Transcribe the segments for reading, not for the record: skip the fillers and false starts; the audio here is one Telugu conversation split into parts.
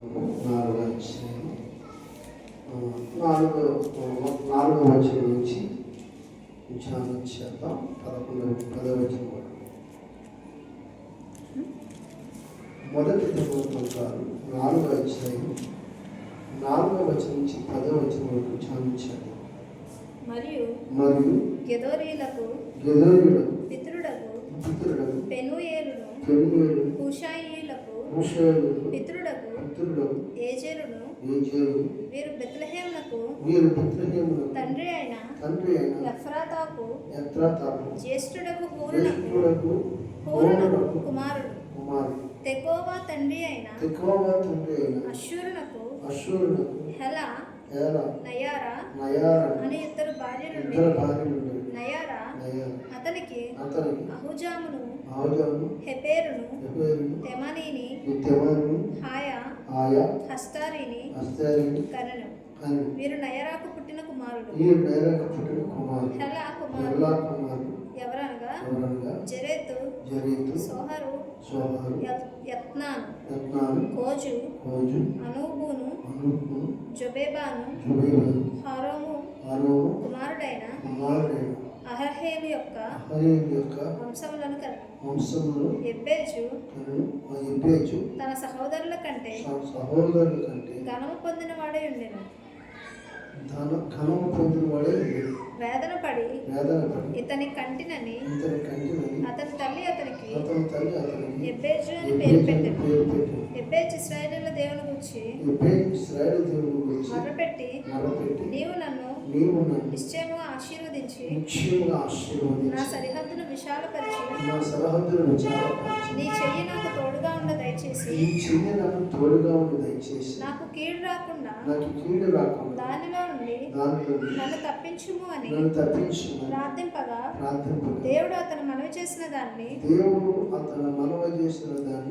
నాలుగో అధ్యాయం నాలుగో వచనం నుంచి ధ్యానం చేద్దాం. 10వ వచనం వరకు. మొదటి దినవృత్తాంతాలు 4వ అధ్యాయం 4వ వచనం నుంచి 10వ వచనం వరకు ధ్యానం చేద్దాం. మరియు గెదోరీలకు పితరుడగు పెనూయేలును హూషాయీలకు పితరుడగు ఏజెరును వీరు బెత్లెహేమునకు తండ్రి అయిన ఎఫ్రాతాకు జ్యేష్ఠుడగు హూరునకు కుమారుడు తెకోవా తండ్రి అయిన అష్షూరునకు హెలా నయారా అని ఇద్దరు భార్యలుండి నయారా అతనికి అహుజామును హెపెరును తెమనీని హాయా హస్తారిని కనెను. వీరు నయరాకు పుట్టిన కుమారుడు. హెలా కుమారుడు ఎవరనగా జెరెతు, సోహరు, యత్నాను, కోజు, అనూబును, జొబేబాను, హారోము కుమారుడైన అహర్హేలు యొక్క వంశములను కనెను. ఎబ్బేజు తన సహోదరుల కంటే ఘనము పొందిన వాడై ఉండెను. వేదన పడి ఇతని కంటినని అతని తల్లి అతనికి ఎబ్బేజు అని పేరు పెట్టెను. ఎబ్బేజు ఇశ్రాయేలీయుల దేవుని గురించి మొర్రపెట్టి నీవు నన్ను నిశ్చయముగా ఆశీర్వదించి నా సరిహద్దును విశాలపరిచి నీ చెయ్యి నాకు తోడుగా ఉండ దయచేసి నాకు కీడు రాకుండా దానిలో నుండి నన్ను తప్పించుము అని ప్రార్థింపగా దేవుడు అతను మనవి చేసిన దాన్ని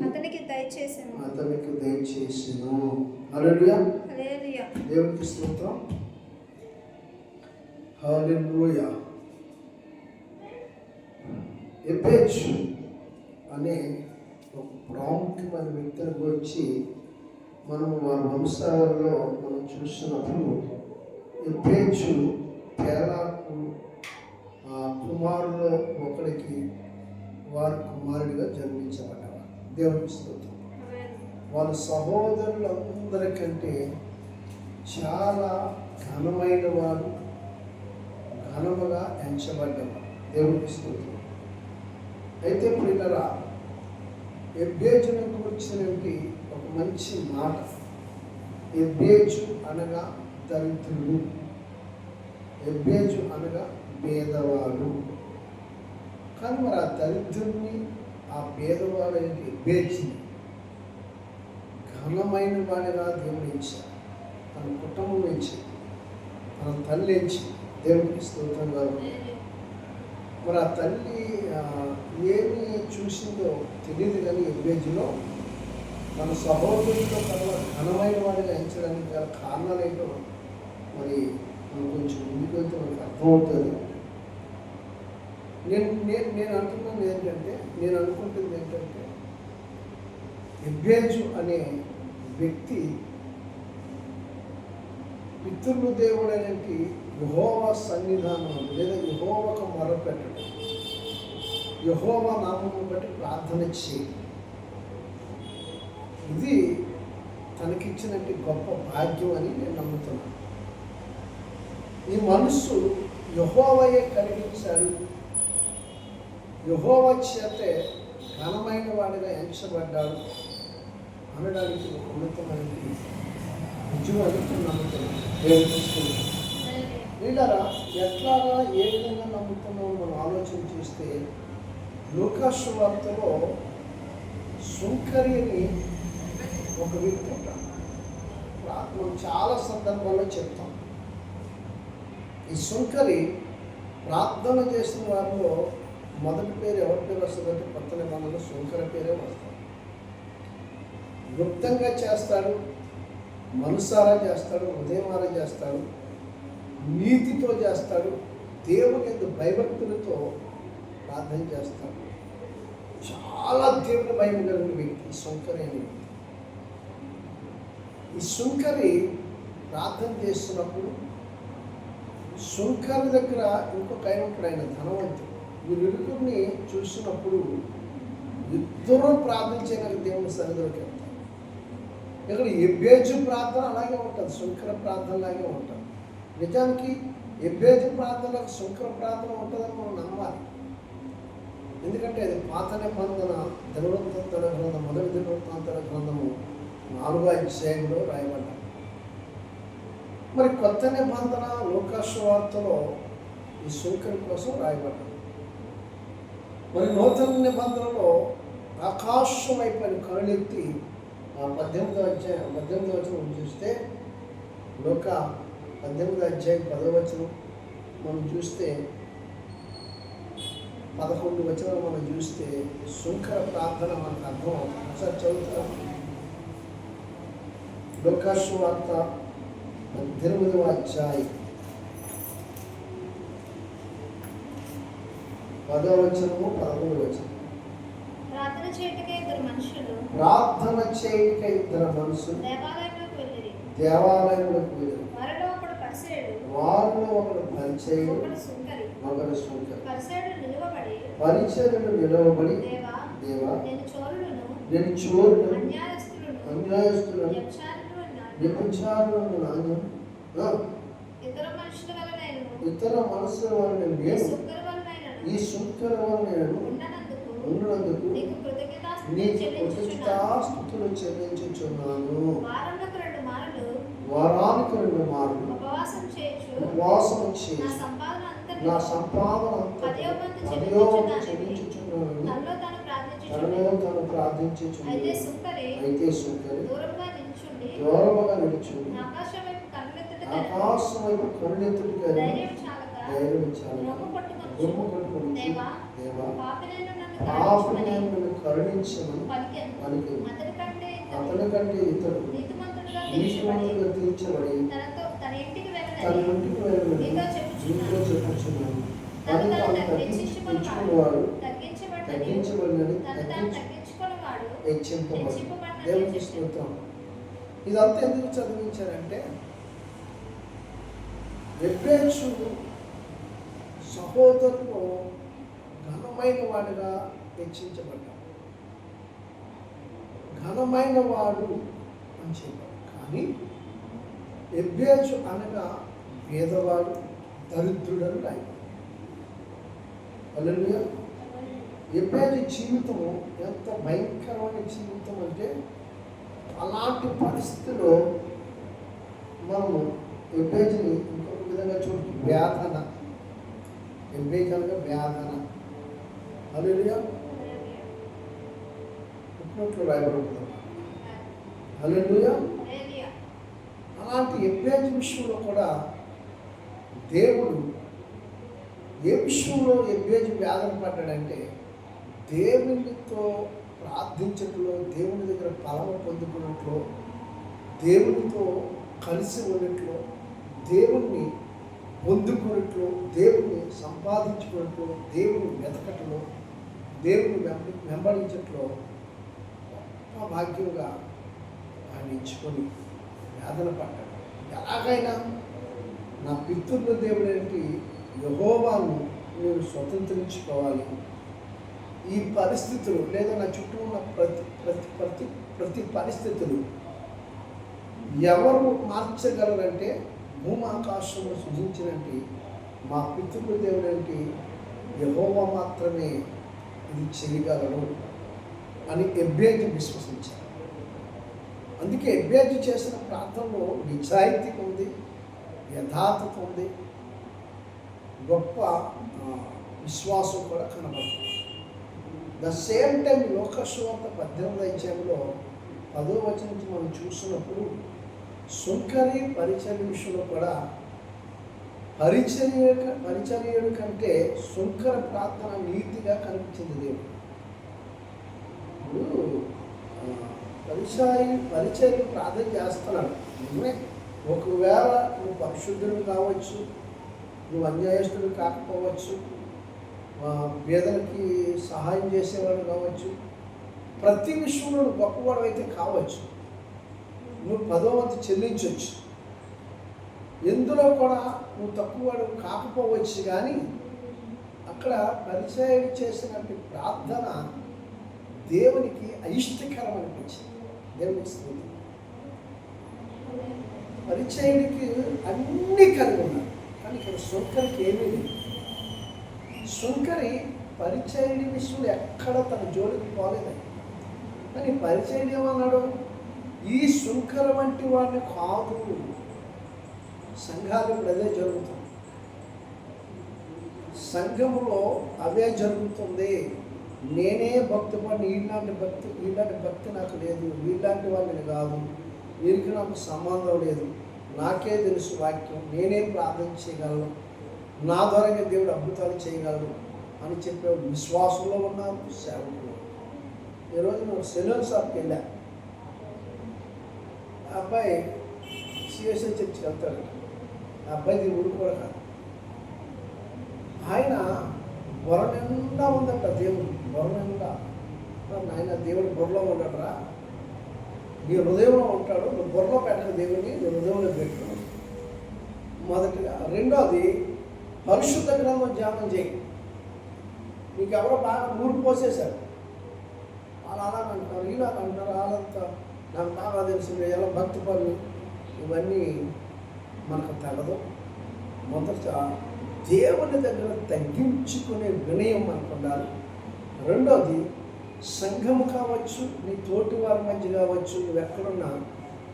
అతనికి దయచేసాను. హల్లెలూయా. దేవునికి స్తోత్రం. హల్లెలూయా. ఎబ్బేజు అనే ఒక ప్రాముఖ్యమైన వ్యక్తిని గురించి మనం వారి వంశాలలో మనం చూసినప్పుడు ఎబ్బేజు తేలాకు కుమారులో ఒకరికి వారి కుమారుడిగా జన్మించబడ్డవారు. దేవునికి స్తోత్రం. వాళ్ళ సహోదరులందరికంటే చాలా ఘనమైన వారు, ఘనముగా ఎంచబడ్డవారు. దేవునికి స్తోత్రం. అయితే ప్రియులారా, ఎబ్బేజును గురించినటువంటి ఒక మంచి మాట. ఎబ్బేజు అనగా దరిద్రుడు, ఎబ్బేజు అనగా పేదవాడు. కానీ మరి ఆ దరిద్రుడిని, ఆ పేదవాడు ఏంటి? ఎబ్బేజుని ఘనమైన వాడిగా దేవుడు ఇచ్చారు. తన కుటుంబం ఇచ్చి, తన తల్లి ఇచ్చి. దేవుడికి స్తోత్రంగా ఉంది. మరి ఆ తల్లి ఏమి చూసిందో తెలియదు, కానీ ఎబ్బేజులో మన సహోదరులతో కన్నా ఘనమైన వాడిగా ఎంచడానికి గల కారణాలు ఏంటో మరి మనం కొంచెం ముందుకు వెళ్తే మనకు అర్థమవుతుంది. నేను అనుకుంటుంది ఏంటంటే ఎబ్బేజు అనే వ్యక్తి పితృ దేవుడు అనేటి యెహోవా సన్నిధానం లేదా యెహోవాకు మొరపెట్టడం, యెహోవా నామమును బట్టి ప్రార్థన చేయడం, ఇది తనకిచ్చినట్టు గొప్ప భాగ్యం అని నేను నమ్ముతున్నాను. ఈ మనస్సు యెహోవాయే కలిగించాడు, యెహోవా చేతే ఘనమైన వాడిగా ఎంచబడ్డాడు అనడానికి ఒక ఉన్నతమైన నిజమని నమ్ముతున్నాను. వీళ్ళరా ఎట్లాగా ఏ విధంగా నమ్ముతున్నామో మనం ఆలోచన చేస్తే, లూకాసు వార్తలో సుంకరి అని ఒక వ్యక్తి ఉంటాడు. మనం చాలా సందర్భాల్లో చెప్తాం. ఈ సుంకరి ప్రార్థన చేసిన వారిలో మొదటి పేరు ఎవరి పేరు వస్తుందంటే కొత్త నిబంధనలో సుంకరి పేరే వస్తుంది. గుప్తంగా చేస్తాడు, మనసారా చేస్తాడు, హృదయమారా చేస్తాడు, నీతితో చేస్తాడు, దేవుని యందు భయభక్తులతో ప్రార్థన చేస్తాడు. చాలా దేవుని భయం కలిగిన వ్యక్తి సుంకరి అనే వ్యక్తి. ఈ సుంకరి ప్రార్థన చేస్తున్నప్పుడు సుంకరి దగ్గర ఇంకొక ఆయన ఉంటాడు, ఆయన ధనవంతుడు. వీరిరువురిని చూసినప్పుడు ఇద్దరు ప్రార్థన చేయడానికి దేవుని సన్నిధిలోకి వెళ్తారు. ఇక్కడ ఎబ్బేజు ప్రార్థన అలాగే ఉంటుంది, సుంకర ప్రార్థన లాగే ఉంటుంది. నిజానికి ఎబ్బేజు ప్రార్థనలకు సుంకర ప్రార్థన ఉంటుందని మనం నమ్మాలి. ఎందుకంటే అది పాత నిబంధన దినవృత్తాంతర గ్రంథం, మొదటి దినవృత్తాంతర గ్రంథము 4వ అధ్యాయంలో రాయబడ్డారు. మరి కొత్త నిబంధన లూకా సువార్తలో ఈ సుంకరి కోసం రాయబడ్డారు. మరి నూతన నిబంధనలో ఆకాశం వైపు కనులెత్తి 18వ వచనం చూస్తే, లూకా 18వ అధ్యాయం 10వ వచనం మనం చూస్తే, 11 వచనాలు మనం చూస్తే సుంకర ప్రార్థన మనకు అర్థం అవుతుంది. ఒకసారి చదువుతాం. లూకా సువార్త 18వ అధ్యాయం 10వ వచనము 11వ వచనం. ప్రార్థన చేయటకే ఇద్దరు మనుషులు దేవాలయంలోకి వెళ్ళిరి. వారిలో ఒకడు పరిసయ్యుడు, ఒకడు సుంకరి. పరిసయ్యుడు నిలువబడి, దేవా నేను చోరులను, అన్యాయస్తులను, వ్యభిచారులను ఇతర మనుషుల వలన నేను ఈ సుంకరి వలన నేను ఉన్నందుకు నీకు కృతజ్ఞతాస్తుతులు చెల్లించుచున్నాను. వారానికి 2 మార్లు ఉపవాసం చేసి నా సంపాదన అంతా 10వ చెల్లించుచున్నాను. తనలో తాను ప్రార్థించుచున్నాను. అయితే సుంకరి దూరముగా నిలుచుండి ఆకాశం వైపు కన్నులెత్తుటకు ధైర్యం చాలక రొమ్ము పట్టుకొని, దేవా పాపిని నన్ను కరుణించమని పలికెను. అతని కంటే ఇతడు నీతిమంతుడుగా తీర్చబడి తన ఇంటికి వెళ్ళమని నీతో చెప్పుచున్నాను. తను తాను తగ్గించుకున్నవాడు తగ్గించబడినని హెచ్చింపబడి. దేవునికి స్తోత్రం. ఇదంతా ఎందుకు చదివించారంటే, ఎబ్బేజు సహోదరులు ఘనమైన వాడిగా హెచ్చించబడ్డాడు. ఘనమైన వాడు అని చెప్పాడు. కానీ ఎబ్బేజు అనగా పేదవాడు, దరిద్రుడని రాయి. హల్లెలూయా. ఎబ్బేజు జీవితము ఎంత భయంకరమైన జీవితం అంటే, అలాంటి పరిస్థితిలో మనము ఎబ్బేజుని ఇంకొక విధంగా చూడండి, వేదన. ఎబ్బేజు అనగా వేదన. హల్లెలూయా. పుట్టినట్లు రాయబడుతుంది. హల్లెలూయా. అలాంటి ఎబ్బేజు విషయంలో కూడా దేవుడు ఏ విషయంలో ఎబ్బేజు వేదన పడ్డాడంటే, దేవునితో ప్రార్థించట్లో, దేవుని దగ్గర ఫలము పొందుకున్నట్లు, దేవునితో కలిసి ఉన్నట్లు, దేవుణ్ణి పొందుకున్నట్లు, దేవుణ్ణి సంపాదించుకున్నట్లు, దేవుని వెతకట్లో, దేవుని వెంబడించట్లో గొప్ప భాగ్యంగా ఆయన ఎంచుకొని వేదన పడ్డాడు. ఎలాగైనా నా పితృల దేవుడేంటి యెహోవాను నేను స్వతంత్రించుకోవాలి. ఈ పరిస్థితులు లేదా నా చుట్టూ ఉన్న ప్రతి పరిస్థితులు ఎవరు మార్చగలరంటే, భూమాకాశంలో సృజించినట్టు మా పితృల దేవుడంటే యెహోవా మాత్రమే ఇది చేయగలరు అని ఎబ్బేజు విశ్వసించారు. అందుకే ఎబ్బేజు చేసిన ప్రాంతంలో నిజాయితీ ఉంది, యథార్థత ఉంది, గొప్ప విశ్వాసం కూడా కనబడుతుంది. ద సేమ్ టైం లూకా సువార్త 18వ అధ్యాయంలో 10వ వచనం నుంచి మనం చూసినప్పుడు సుంకరి పరిచర్య విషయంలో కూడా పరిచర్యుడి కంటే సుంకర ప్రార్థన నీతిగా కనిపించింది దేవుడు. ఇప్పుడు పరిచర్య ప్రార్థన చేస్తున్నాడు. నిజమే, ఒకవేళ నువ్వు పరిశుద్ధుడు కావచ్చు, నువ్వు అన్యాయస్తుడు కాకపోవచ్చు, పేదలకి సహాయం చేసేవాడు కావచ్చు, ప్రతి విషయంలో గొప్పవాడు అయితే కావచ్చు. నువ్వు 10వ వంతు చెల్లించవచ్చు. ఎందులో కూడా నువ్వు తక్కువవాడు కాకపోవచ్చు, కానీ అక్కడ పరిచయం చేసినట్టు ప్రార్థన దేవునికి అయిష్టకరం అనిపించింది. దేవునికి స్తుతి. పరిచయుడికి అన్నీ కలిగి ఉన్నారు, కానీ ఇక్కడ సుంకరికి ఏమీ లేదు. సుంకరి పరిచయుడి విషయంలో ఎక్కడ తన జోలికి పోలేదని. కానీ పరిచయుడు ఏమన్నాడు? ఈ సుంకర వంటి వాడిని కాదు. సంఘాలు ఇప్పుడు అదే జరుగుతుంది, సంఘములో అదే జరుగుతుంది. నేనే భక్తి పడిన ఇలాంటి భక్తి నాకు లేదు, వీళ్ళంటి వాళ్ళని కాదు, వీరికి నాకు సంబంధం లేదు, నాకే తెలుసు వాక్యం, నేనే ప్రార్థన చేయగలను, నా ద్వారాగా దేవుడు అద్భుతాలు చేయగలరు అని చెప్పే విశ్వాసంలో ఉన్నారు సేవకులు. ఈరోజు నేను సెలూన్ షాప్కి వెళ్ళా. ఆ అబ్బాయి సిఎస్ఐ చర్చికి వెళ్తాడు. ఆ అబ్బాయిది ఊరు కూడా కాదు. ఆయన బొర నిండా ఉందంట దేవుడు, బొర నిండా. నాయన దేవుడు బొరలో ఉండడరా, నీ హృదయంలో ఉంటాడు, నువ్వు బొరలో పెట్టకు దేవుడిని, నీ హృదయంలో పెట్టు. మొదటిగా. రెండోది, పరిశుద్ధ గ్రంథం ధ్యానం చేయి. మీకు ఎవరో బాగా నూరు పోసేశారు, వాళ్ళు అలాగంటారు, ఇలాగంటారు, వాళ్ళంతా నాకు బాగా తెలిసింది, ఎలా భక్తి పనులు, ఇవన్నీ మనకు తగదు. మొదట దేవుని దగ్గర తగ్గించుకునే వినయం మనకు ఉండాలి. రెండోది, సంఘము కావచ్చు, నీ తోటి వారి మధ్య కావచ్చు, నువ్వు ఎక్కడున్నా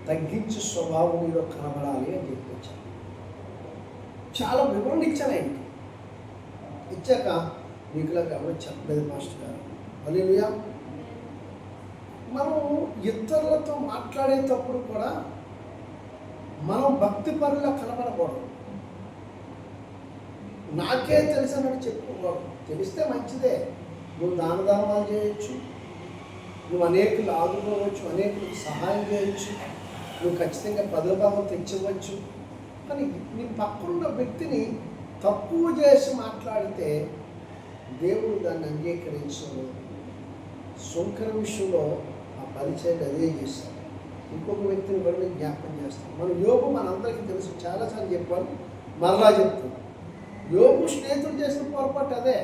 తగ్గించే స్వభావం నీలో కనబడాలి అని చెప్పొచ్చాను. చాలా వివరణ ఇచ్చాను ఆయనకి. ఇచ్చాక మీకులాగా ఎవరు చెప్పలేదు మాస్టర్ గారు. హల్లెలూయా. మనం ఇతరులతో మాట్లాడేటప్పుడు కూడా మనం భక్తి పరులా కనబడకూడదు. నాకే తెలుసని చెప్పుకోకూడదు. తెలిస్తే మంచిదే, నువ్వు దాన ధర్మాలు చేయొచ్చు, నువ్వు అనేకులు ఆదుకోవచ్చు, అనేకులకు సహాయం చేయొచ్చు, నువ్వు ఖచ్చితంగా 10వ భాగం తెచ్చవచ్చు. కానీ నీ పక్కనున్న వ్యక్తిని తక్కువ చేసి మాట్లాడితే దేవుడు దాన్ని అంగీకరించడు. సుంకర విషయంలో ఆ పరిచయం అదే చేశాడు. ఇంకొక వ్యక్తిని కూడా నేను జ్ఞాపకం చేస్తాను. మన యోగు మనందరికీ తెలుసు, చాలాసార్లు చెప్పాను, మరలా చెప్తాను. యోగు స్నేహితులు చేసిన పొరపాటు అదే.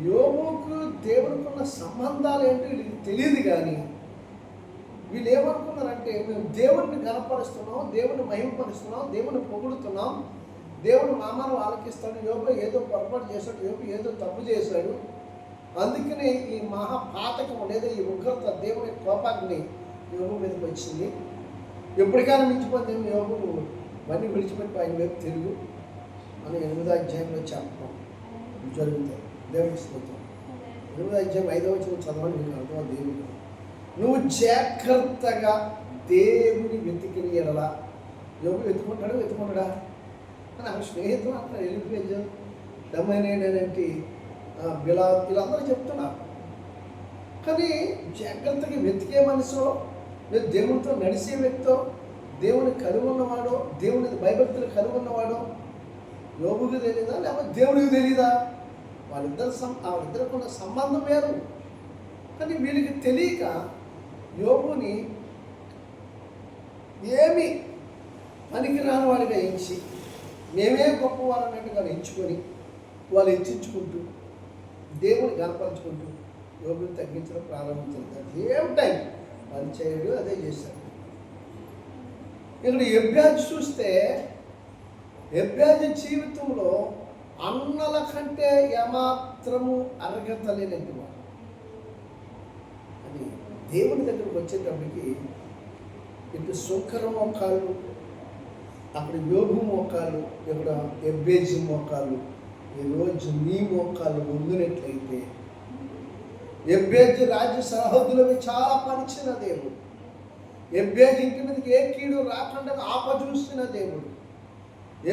యోగుకు దేవునికి ఉన్న సంబంధాలు ఏంటో వీళ్ళకి తెలియదు. కానీ వీళ్ళు ఏమనుకున్నారంటే, మేము దేవుడిని గణపరుస్తున్నాం, దేవుడిని మహిమపరుస్తున్నాం, దేవుడిని పొగుడుతున్నాం, దేవుడు నామాను ఆలకిస్తాడు, యోగు ఏదో పొరపాటు చేశాడు, యోగు ఏదో తప్పు చేశాడు, అందుకనే ఈ మహాపాతకం లేదా ఈ ఉగ్రత దేవుని కోపాగ్ని యోగు మీదకి వచ్చింది. ఎప్పటికైనా మించిపోతే యోగు ఇవన్నీ విడిచిపెట్టి ఆయన వైపు తిరుగు అని 8వ అధ్యాయంలో చెప్పడం జరుగుతాయి. దేవుడికి స్తోత్రం. 8వ అధ్యాయం 5వ వచనం చదవండి, మీకు అర్థం. దేవుడు నువ్వు జాగ్రత్తగా దేవుని వెతికిన ఎడల. యోగు వెతుకుంటాడా అని ఆ స్నేహితులు అట్లా వెళ్ళిపోయి దమ్మనేంటి వీళ్ళందరూ చెప్తున్నారు. కానీ జాగ్రత్తగా వెతికే మనసో, లేదు దేవుడితో నడిచే వ్యక్తో, దేవుని కలిగి ఉన్నవాడో, దేవుని భయభక్తులు కలిగి ఉన్నవాడో యోగుకి తెలీదా, లేకపోతే దేవుడికి తెలీదా? వాళ్ళిద్దరికి ఉన్న సంబంధం వేరు. కానీ వీళ్ళకి తెలియక యోగుని ఏమి పనికిరాని వాడిగా ఎంచి, మేమే గొప్పవారన్నట్టుగా ఎంచుకొని వాళ్ళు హెచ్చించుకుంటూ దేవుని గనపరుచుకుంటూ యోగుని తగ్గించడం ప్రారంభించారు. సేమ్ టైం పరిచయుడు అదే చేశాడు. ఇక్కడ ఎబ్యాజు చూస్తే, ఎబ్యాజు జీవితంలో అన్నల కంటే ఏమాత్రము అర్హత లేనట్టు వాడు. అది దేవుని దగ్గరకు వచ్చేటప్పటికి ఇటు సుంకర మోకాళ్ళు, అక్కడ యోగు మోకాళ్ళు, ఇక్కడ ఎబ్బేజు మోకాళ్ళు. ఈరోజు నీ మోకాళ్ళు వంగినట్లయితే, ఎబ్బేజు రాజ్య సరిహద్దులవి చాలా పరిచిన దేవుడు, ఎబ్బేజు ఇంటి మీదకి ఏ కీడు రాకుండా ఆపజూసిన దేవుడు,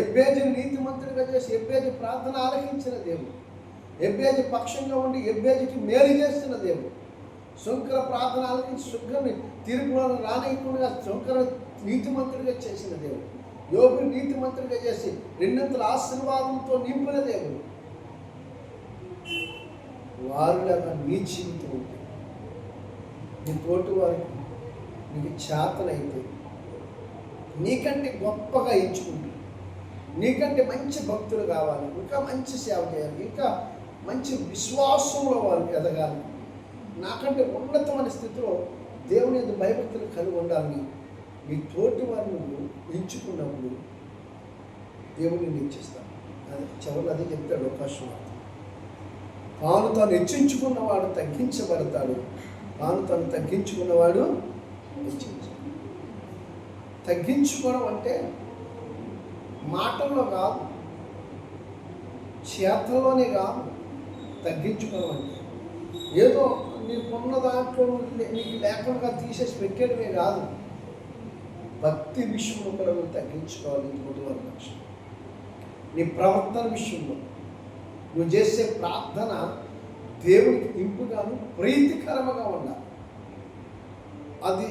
ఎబ్బేజు నీతిమంతుడిగా చేసి ఎబ్బేజు ప్రార్థన ఆలకించిన దేవుడు, ఎబ్బేజు పక్షంగా ఉండి ఎబ్బేజుకి మేలు చేస్తున్న దేవుడు, శంకర ప్రార్థన ఆలకించి శుభ్రని తీర్పులను రానియకుండా శంకర నీతిమంతుడిగా చేసిన దేవుడు, యోగు నీతిమంతుడిగా చేసి 2 ఆశీర్వాదంతో నింపిన దేవుడు. వారిలాగా నీ జీవితం ఉంటుంది. నీ తోటి వారికి, నీ నీకు చేతనైతే నీకంటే గొప్పగా ఎంచుకుంటూ, నీకంటే మంచి భక్తులు కావాలి, ఇంకా మంచి సేవ చేయాలి, ఇంకా మంచి విశ్వాసంలో వాళ్ళు ఎదగాలి, నాకంటే ఉన్నతమైన స్థితిలో దేవుని యొక్క భయభక్తులు కలిగి ఉండాలని మీ తోటి వారిని నువ్వు ఎంచుకున్నప్పుడు దేవుడిని నిశ్చిస్తాను. అది చివరిలో అదే చెప్తాడు అవకాశం. తాను హెచ్చించుకున్నవాడు తగ్గించబడతాడు, తాను తగ్గించుకున్నవాడు తగ్గించుకోవడం అంటే మాటల్లో కాదు, చేతల్లోనే కాదు. తగ్గించుకోవడం అంటే ఏదో నీకున్న దాంట్లో నీకు లేకుండా తీసేసి పెట్టేయడమే కాదు, భక్తి విషయంలో కూడా నువ్వు తగ్గించుకోవాలి. మొదటి పక్షం నీ ప్రవర్తన విషయంలో నువ్వు చేసే ప్రార్థన దేవునికి ఇంపుగాను ప్రీతికరముగా ఉండాలి. అది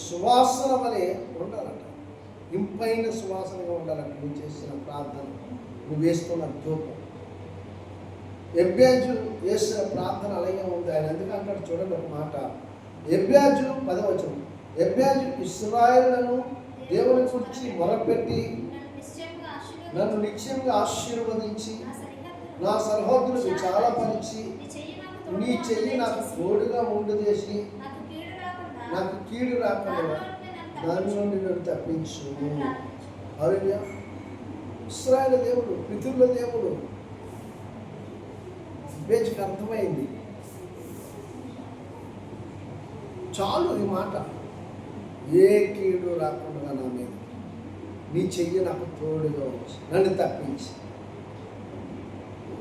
సువాసన వలె ఉండాలట, ఇంపైన సువాసనగా ఉండాలంట. నువ్వు చేసిన ప్రార్థన, నువ్వు వేస్తున్న ధూపం. ఎబ్బేజు వేసిన ప్రార్థన అలాగే ఉంది. ఆయన ఎందుకంటాడు చూడండి ఒక మాట. ఎబ్బేజు 10వ వచనం, ఎబ్బేజు ఇశ్రాయేలును దేవుని గురించి మొరపెట్టి నన్ను నిశ్చయంగా ఆశీర్వదించి నా సరిహద్దులు విశాలపరిచి నీ చెయ్యి నాకు తోడుగా ఉండు చేసి నాకు కీడు రాకుండా దాని నుండి నన్ను తప్పించు. హల్లెలూయా. ఇశ్రాయేలు దేవుడు, పితరుల దేవుడు. బేజుకి అర్థమైంది. చాలు ఈ మాట, ఏ కీడు రాకుండా నా మీద నీ చెయ్యి నాకు తోడుగా వచ్చి నన్ను తప్పించి,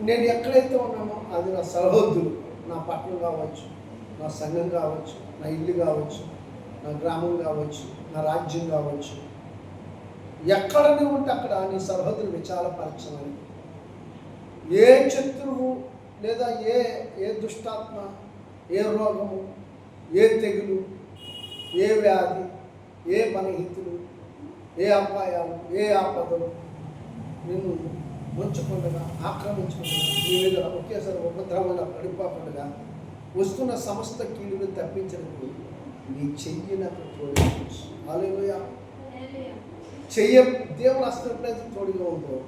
నేను ఎక్కడైతే ఉన్నానో అది నా సరిహద్దులు, నా పట్టణం కావచ్చు, నా సంఘం కావచ్చు, నా ఇల్లు కావచ్చు, నా గ్రామం కావచ్చు, నా రాజ్యం కావచ్చు, ఎక్కడ నువ్వు ఉంటే అక్కడ నీ సరిహద్దులు విశాలపరచమని. ఏ శత్రువు లేదా ఏ దుష్టాత్మ, ఏ రోగము, ఏ తెగులు, ఏ వ్యాధి, ఏ బలహీనతలు, ఏ అపాయాలు, ఏ ఆపదలు నిన్ను ముంచకుండా, ఆక్రమించకుండా, నీ మీద ఒకేసారి ఉపద్రవమైన పడిపోకుండా వస్తున్న సమస్త కీడును తప్పించడానికి నీ చెయ్యి నాకు తోడుగా ఉంచు. హల్లెలూయా. చెయ్య దేవుడు అసలు ఎప్పుడైతే తోడుగా ఉందో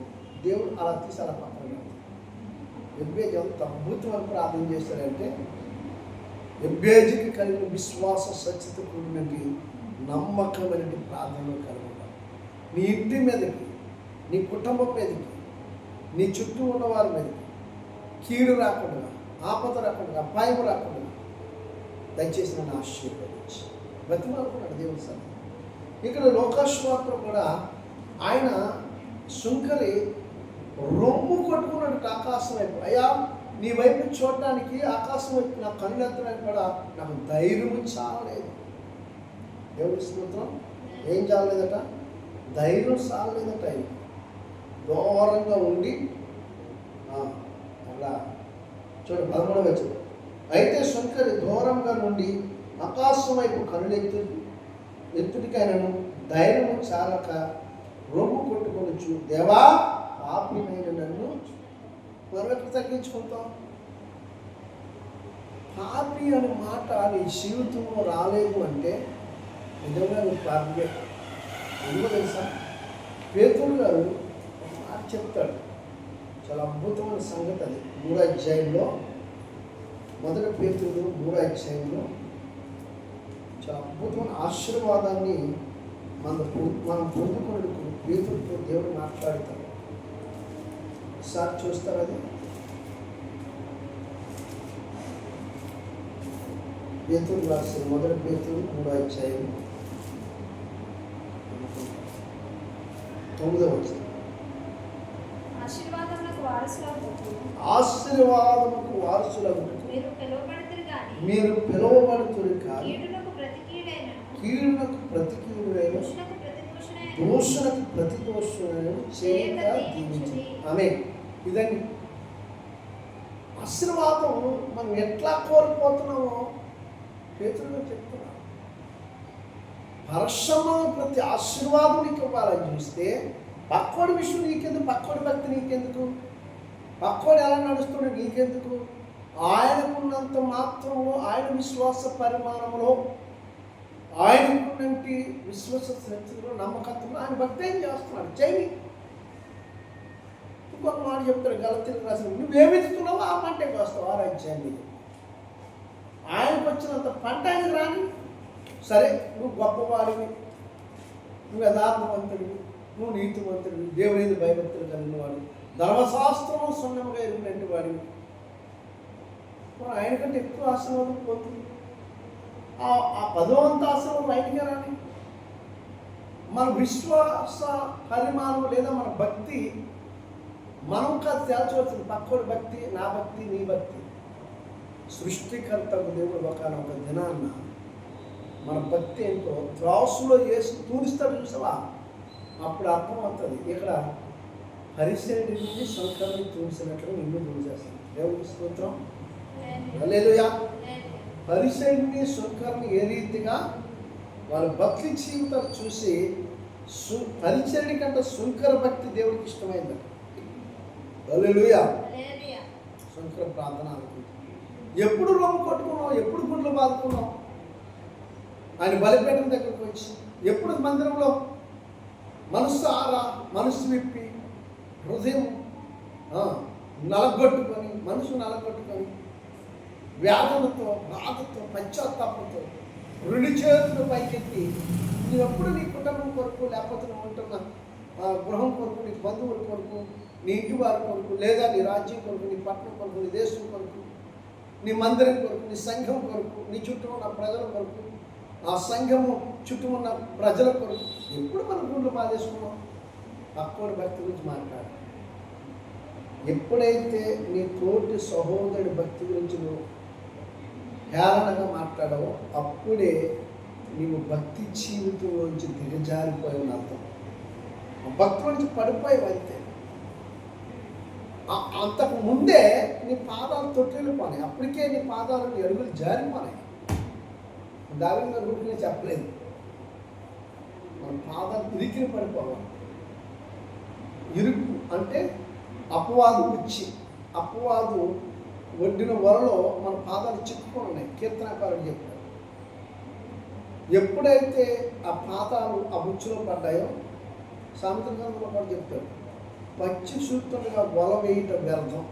దేవుడు అలా తీసి అలా పక్కన పెడతాడు. ఎబ్బేజు ఎంత అద్భుతమైన ప్రార్థన చేస్తాడంటే, ఎబ్బేజుకి కలిగిన విశ్వాస సత్యత కూడినటువంటి నమ్మకమైన ప్రార్థనలో కలిగి ఉండాలి. నీ ఇంటి మీదకి, నీ కుటుంబం మీదకి, నీ చుట్టూ ఉన్న వారి మీదకి కీడు రాకుండా, ఆపద రాకుండా, అపాయం రాకుండా దయచేసి నన్ను ఆశీర్వదించి బతిమాలుకున్నాడు దేవుని సార్. ఇక్కడ లోకాశ్వార్తలో కూడా ఆయన సుంకరి రొమ్ము కొట్టుకున్నట్టు ఆకాశం వైపు, అయ్యా నీ వైపు చూడటానికి ఆకాశం వైపు నా కన్నులెత్తడానికి కూడా నాకు ధైర్యం చాలలేదు. దేవుని స్తోత్రం. ఏం చాలలేదట? ధైర్యం చాలలేదట. ఆయన దూరంగా ఉండి అలా చూడు 13వ వచనం, అయితే సుంకరి దూరంగా నుండి ఆకాశం వైపు ఎత్తుడికైనను ధైర్యము చాలక రొమ్ము కొట్టుకొనొచ్చు, దేవా పాపినైన నన్ను మరొకటి తగ్గించుకుంటాం. పాపి అనే మాట నీ జీవితంలో రాలేదు అంటే నిజంగా నువ్వు పాపి. ఎందుకు తెలుసా? పేతురు గారు ఒక మాట చెప్తాడు, చాలా అద్భుతమైన సంగతి అది. 3వ అధ్యాయంలో, మొదటి పేతురు 3వ అధ్యాయంలో చాలా అద్భుతమైన ఆశీర్వాదాన్ని మనం పొందుకునేందుకు పేతురుతో దేవుడు మాట్లాడతాడు. ఒకసారి చూస్తారు అది. పేతురు రాసిన మొదటి పేతురు 3వ అధ్యాయం 9వ వచనం. ఆశీర్వాదములకు వారసులకు మీరు పిలువబడుతురు కానీ కీడునకు ప్రతి కీడునైన దోషులకు ప్రతి దోషునైన చేయక దీవించు. ఆమేన్. ఇదండి ఆశీర్వాదం. మనం ఎట్లా కోల్పోతున్నామో పేతురుగా చెప్తున్నాం. పరశమ ప్రతి ఆశీర్వాదం నీకు ఇవ్వాలని చూస్తే పక్కోడి విషయం నీకెందుకు, పక్కోడి భక్తి నీకెందుకు, పక్కోడు ఎలా నడుస్తుండే నీకెందుకు? ఆయనకున్నంత మాత్రంలో, ఆయన విశ్వాస పరిమాణంలో, ఆయనకున్నటువంటి విశ్వాస శక్తులు నమ్మకత్వంలో ఆయన భక్తి ఏం చేస్తున్నాడు చేయి. ఇంకొక మాట చెప్తాడు గలతీయులకు రాసిన, నువ్వేమిస్తున్నావో ఆ పంటే వస్తావు ఆ రాజ్యాన్ని. ఆయనకు వచ్చినంత పంట ఆయన రాని. సరే, నువ్వు గొప్పవాడివి, నువ్వు యథార్థవంతుడివి, నువ్వు నీతివంతుడివి, దేవుని భయభక్తులు కలిగిన వాడు, ధర్మశాస్త్రము సున్నముగా ఎరిగినట్టు వాడివి. ఆయన కంటే ఎక్కువ ఆశీర్వాదం పోతుంది. ఆ పదవంత ఆశీర్వాదం ఆయనకే రాని. మన విశ్వాస పరిమాణం లేదా మన భక్తి మనం కాదు తేల్చవలసింది. పక్కోడి భక్తి, నా భక్తి, నీ భక్తి. సృష్టికర్తకు దేవుడు ఒక దినాన్న మన భక్తి ఏంటో త్రాసులో వేసి తూరిస్తాడు చూసావా, అప్పుడు అర్థమవుతుంది. ఇక్కడ పరిశీలించి సంకల్పం తూర్చినట్లు నిన్ను తూర్చేస్తాను. దేవుడికి స్తోత్రం. హల్లెలూయా. పరిశీలిని సుంకర్ని ఏ రీతిగా వాళ్ళ భక్తి జీవితాలు చూసి పరిచర్ని కంటే సుంకర భక్తి దేవుడికి ఇష్టమైంది. హల్లెలూయా. సుంకర ప్రార్థన అనుకుంటుంది. ఎప్పుడు రొమ్ము కొట్టుకున్నాం, ఎప్పుడు గుండ్లు బాదుకున్నాం, ఆయన బలిపీఠం దగ్గరకు వచ్చి ఎప్పుడు మందిరంలో మనస్సు విప్పి హృదయం నలగొట్టుకొని నలగొట్టుకొని వ్యాధులతో, బాధతో, పశ్చాత్తాపంతో 2 చేతులు పైకెత్తి నువ్వెప్పుడు నీ కుటుంబం కొరకు, లేకపోతే నువ్వు ఉంటున్న గృహం కొరకు, నీ బంధువుల కొరకు, నీ ఇంటి వారి కొరకు, లేదా నీ రాజ్యం కొరకు, నీ పట్టణం కొరకు, నీ దేశం కొరకు, నీ మందిరం కొరకు, నీ సంఘం కొరకు, నీ చుట్టూ ఉన్న ప్రజల కొరకు, ఆ సంఘము చుట్టూ ఉన్న ప్రజల కొరకు ఎప్పుడు మనం గుండెలు బాధేసుకున్నాం. పక్కోడి భక్తి గురించి మాట్లాడు. ఎప్పుడైతే నీ తోటి సహోదరుడి భక్తి గురించి నువ్వు హేళనగా మాట్లాడావో అప్పుడే నీవు భక్తి జీవితంలోంచి దిగజారిపోయావు అర్థం. భక్తి నుంచి పడిపోయావు అంతే. అంతకు ముందే నీ పాదాలు తొట్టిల్లిపోనాయి. అప్పటికే నీ పాదాలు నీ అడుగులు జారిపోనాయి. దావిగా రూపునే చెప్పలేదు. మన పాదాలు ఇరికిని పడిపోవాలి. ఇరుకు అంటే అపవాదు వచ్చి, అపవాదు ఒడ్డిన వరలో మన పాదాలు చిక్కుకొని ఉన్నాయి. కీర్తనకారుడు చెప్పాడు. ఎప్పుడైతే ఆ పాదాలు ఆ ఉచ్చులో పడ్డాయో సామెతల గ్రంథంలో కూడా చెప్తాడు, పచ్చి చూస్తుండగా వల వేయటం వ్యర్థం.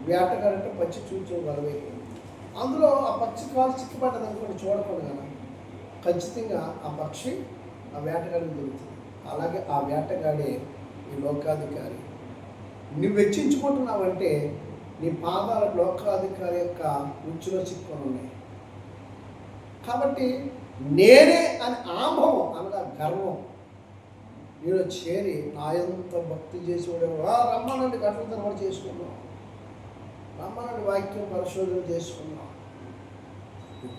వేటగాడంటే పచ్చి చూచు వల వేయటం. అందులో ఆ పక్షి కాలు చిక్కుపడ్డది అనుకోండి, చూడకూడదు ఖచ్చితంగా ఆ పక్షి ఆ వేటగాడికి దొరుకుతుంది. అలాగే ఆ వేటగాడే ఈ లోకాధికారి. నువ్వు వెచ్చించుకుంటున్నావంటే నీ పాదాల లోకాధికారి యొక్క ఉచ్చులో చిక్కుకొని ఉన్నాయి. కాబట్టి నేనే అని ఆభవం అనగా గర్వం నేను చేరి నాయంత భక్తి చేసి రమ్మనండి గంటల తరబడి చేసుకున్నాం, రమ్మనండి వాక్యం పరిశోధన చేసుకున్నాం.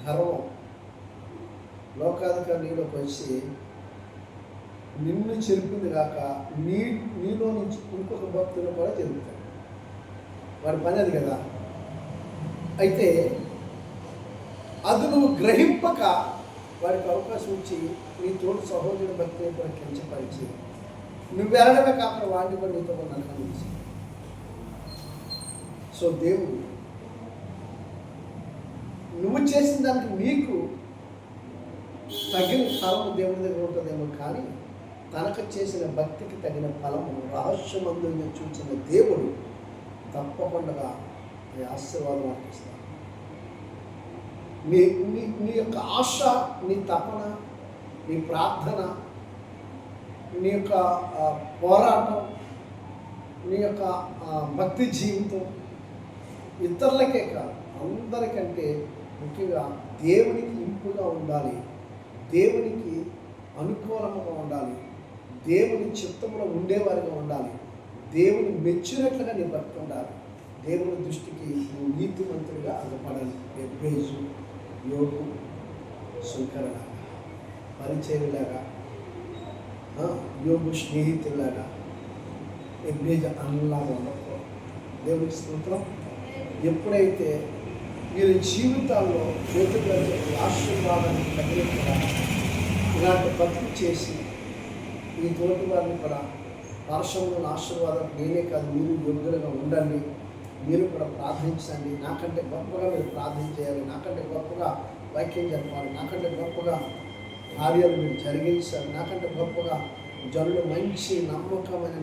గర్వం లోకాధికారి నీలోకి వచ్చి నిన్ను చెరిపింది కాక నీలో నుంచి ఇంకొక భక్తులు కూడా చెరుపుతాడు. వాడి పని అది కదా. అయితే అది నువ్వు గ్రహింపక వాడికి అవకాశం ఇచ్చి నీ తోటి సహోదరుని భక్తిని కూడా కించపరిచి నువ్వు వెళ్ళడమే కాకుండా వాడిని కూడా నీతో కూడా నరకనించి. సో దేవుడు నువ్వు చేసిన దానికి నీకు తగిన ఫలము దేవుడి దగ్గర ఉంటుందేమో, కానీ తనకు చేసిన భక్తికి తగిన ఫలము రహస్యమందుని చూసిన దేవుడు తప్పకుండా ఆశీర్వాదం అర్పిస్తాడు. నీ యొక్క ఆశ, నీ తపన, నీ ప్రార్థన, నీ యొక్క పోరాటం, నీ యొక్క భక్తి జీవితం ఇతరులకే కాదు అందరికంటే ముఖ్యంగా దేవునికి ఇంపుగా ఉండాలి, దేవునికి అనుకూలంగా ఉండాలి, దేవుని చిత్తంలో ఉండేవారిగా ఉండాలి, దేవుని మెచ్చినట్లుగా నీ భక్తి ఉండాలి. దేవుని దృష్టికి నువ్వు నీతిమంతుడిగా అగపడాలి. ఎబ్బేజు, యోగు, శంకరలాగా, పరిచయలాగా, యోగు స్నేహితులాగా, ఎబ్బేజు అన్నలాగా ఉండకూడదు. దేవునికి స్తోత్రం. ఎప్పుడైతే వీరి జీవితాల్లో జ్యోతిగా ఆశీర్వాదాన్ని తగిలిగా ఇలాంటి భక్తి చేసి ఈ తోటి వారిని కూడా వర్షంలో ఆశీర్వాదం నేనే కాదు మీరు యోగ్యులుగా ఉండండి, మీరు కూడా ప్రార్థించండి, నాకంటే గొప్పగా మీరు ప్రార్థన చేయాలి, నాకంటే గొప్పగా వాక్యం చెప్పాలి, నాకంటే గొప్పగా కార్యాలు మీరు జరిగించాలి, నాకంటే గొప్పగా జనులు మంచి నమ్మకమైన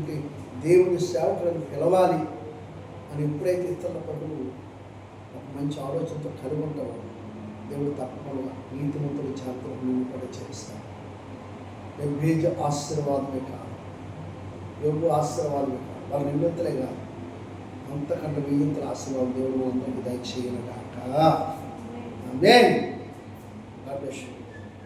దేవుని సేవకులను పిలవాలి అని ఎప్పుడైతే ఇతరుల పనులు ఒక మంచి ఆలోచనతో కలిగి ఉంటావో దేవుడు తప్పకుండా నీతిమంతుల జాతర నేను కూడా చేస్తాను. నేను బీజ ఆశీర్వాదమే కాదు, యోగు ఆశీర్వాదమే కాదు, వాళ్ళ నిమిత్తలే కాదు, అంతకంటే వెయ్యింతల ఆశీర్వాదం దేవుడు అందరికీ దయచేయను గాక. ఆమేన్. God bless you.